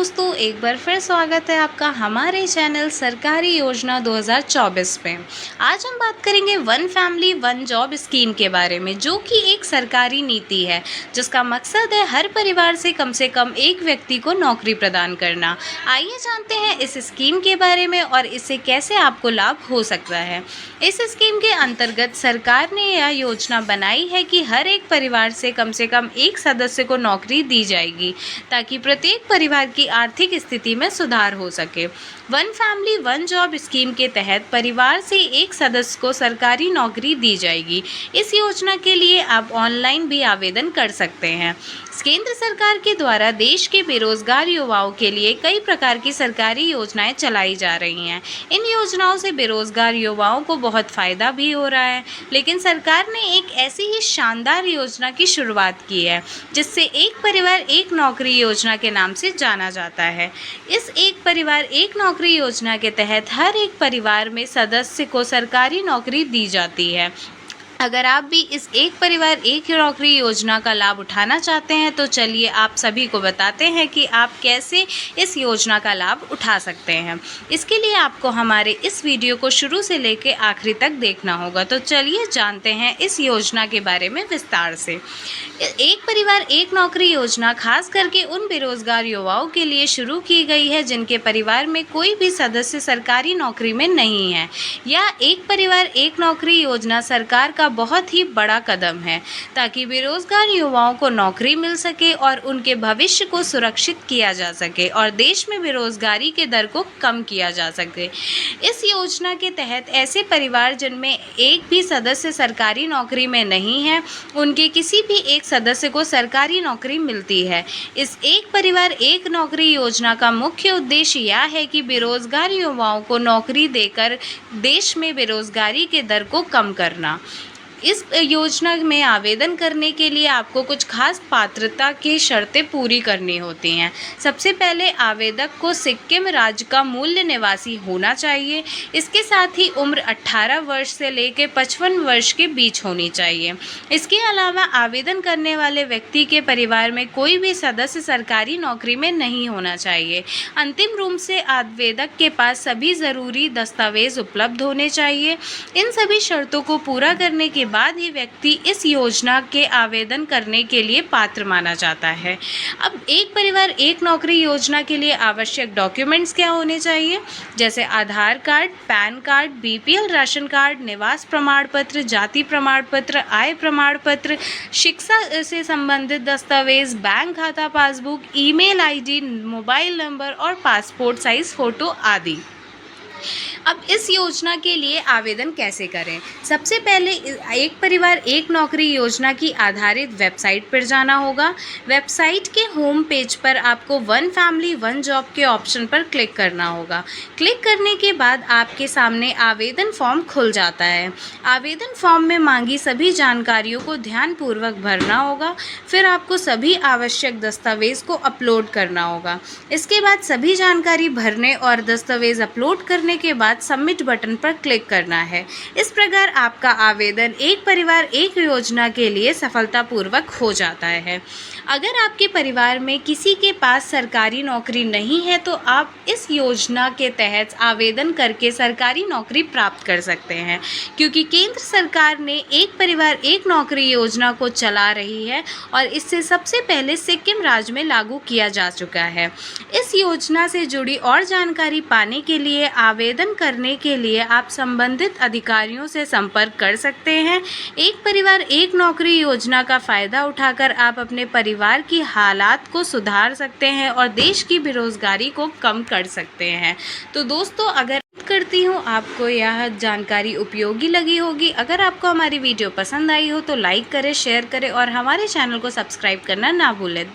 दोस्तों, एक बार फिर स्वागत है आपका हमारे चैनल सरकारी योजना 2024 पे। आज हम बात करेंगे one family one job scheme के बारे में, जो कि एक सरकारी नीति है जिसका मकसद है हर परिवार से कम एक व्यक्ति को नौकरी प्रदान करना। आइए जानते हैं इस स्कीम के बारे में और इससे कैसे आपको लाभ हो सकता है। इस स्कीम के अंतर्गत सरकार ने यह योजना बनाई है कि हर एक परिवार से कम एक सदस्य को नौकरी दी जाएगी ताकि प्रत्येक परिवार की आर्थिक स्थिति में सुधार हो सके। One family one job scheme के तहत परिवार से एक सदस्य को सरकारी नौकरी दी जाएगी। इस योजना के लिए आप ऑनलाइन भी आवेदन कर सकते हैं। केंद्र सरकार के द्वारा देश के बेरोजगार युवाओं के लिए कई प्रकार की सरकारी योजनाएं चलाई जा रही हैं। इन योजनाओं से बेरोजगार युवाओं को बहुत फ़ायदा भी हो रहा है, लेकिन सरकार ने एक ऐसी ही शानदार योजना की शुरुआत की है जिससे एक परिवार एक नौकरी योजना के नाम से जाना जाता है। इस एक परिवार एक नौकरी योजना के तहत हर एक परिवार में सदस्य को सरकारी नौकरी दी जाती है। अगर आप भी इस एक परिवार एक नौकरी योजना का लाभ उठाना चाहते हैं तो चलिए आप सभी को बताते हैं कि आप कैसे इस योजना का लाभ उठा सकते हैं। इसके लिए आपको हमारे इस वीडियो को शुरू से लेकर आखिरी तक देखना होगा। तो चलिए जानते हैं इस योजना के बारे में विस्तार से। एक परिवार एक नौकरी योजना खास करके उन बेरोजगार युवाओं के लिए शुरू की गई है जिनके परिवार में कोई भी सदस्य सरकारी नौकरी में नहीं है। यह एक परिवार एक नौकरी योजना सरकार का बहुत ही बड़ा कदम है ताकि बेरोजगार युवाओं को नौकरी मिल सके और उनके भविष्य को सुरक्षित किया जा सके और देश में बेरोजगारी के दर को कम किया जा सके। इस योजना के तहत ऐसे परिवार जिनमें एक भी सदस्य सरकारी नौकरी में नहीं है, उनके किसी भी एक सदस्य को सरकारी नौकरी मिलती है। इस एक परिवार एक नौकरी योजना का मुख्य उद्देश्य यह है कि बेरोजगार युवाओं को नौकरी देकर देश में बेरोजगारी के दर को कम करना। इस योजना में आवेदन करने के लिए आपको कुछ खास पात्रता की शर्तें पूरी करनी होती हैं। सबसे पहले आवेदक को सिक्किम राज्य का मूल निवासी होना चाहिए। इसके साथ ही उम्र 18 वर्ष से लेकर 55 वर्ष के बीच होनी चाहिए। इसके अलावा आवेदन करने वाले व्यक्ति के परिवार में कोई भी सदस्य सरकारी नौकरी में नहीं होना चाहिए। अंतिम रूप से आवेदक के पास सभी ज़रूरी दस्तावेज उपलब्ध होने चाहिए। इन सभी शर्तों को पूरा करने के बाद ही व्यक्ति इस योजना के आवेदन करने के लिए पात्र माना जाता है। अब एक परिवार एक नौकरी योजना के लिए आवश्यक डॉक्यूमेंट्स क्या होने चाहिए, जैसे Aadhaar card, PAN card, BPL ration card, निवास प्रमाण पत्र, जाति प्रमाण पत्र, आय प्रमाण पत्र, शिक्षा से संबंधित दस्तावेज, बैंक खाता passbook, email ID, mobile number और पासपोर्ट साइज फ़ोटो आदि। अब इस योजना के लिए आवेदन कैसे करें? सबसे पहले एक परिवार एक नौकरी योजना की आधारित वेबसाइट पर जाना होगा। वेबसाइट के होम पेज पर आपको वन फैमिली वन जॉब के ऑप्शन पर क्लिक करना होगा। क्लिक करने के बाद आपके सामने आवेदन फॉर्म खुल जाता है। आवेदन फॉर्म में मांगी सभी जानकारियों को ध्यानपूर्वक भरना होगा। फिर आपको सभी आवश्यक दस्तावेज को अपलोड करना होगा। इसके बाद सभी जानकारी भरने और दस्तावेज अपलोड करने के बाद सबमिट बटन पर क्लिक करना है। इस प्रकार आपका आवेदन एक परिवार एक योजना के लिए सफलतापूर्वक हो जाता है। अगर आपके परिवार में किसी के पास सरकारी नौकरी नहीं है तो आप इस योजना के तहत आवेदन करके सरकारी नौकरी प्राप्त कर सकते हैं, क्योंकि केंद्र सरकार ने एक परिवार एक नौकरी योजना को चला रही है और इससे सबसे पहले सिक्किम राज्य में लागू किया जा चुका है। इस योजना से जुड़ी और जानकारी पाने के लिए आवेदन करने के लिए आप संबंधित अधिकारियों से संपर्क कर सकते हैं। एक परिवार एक नौकरी योजना का फ़ायदा उठाकर आप अपने परिवार की हालात को सुधार सकते हैं और देश की बेरोजगारी को कम कर सकते हैं। तो दोस्तों, अगर करती हूँ आपको यह जानकारी उपयोगी लगी होगी। अगर आपको हमारी वीडियो पसंद आई हो तो लाइक करें, शेयर करें और हमारे चैनल को सब्सक्राइब करना ना भूलें।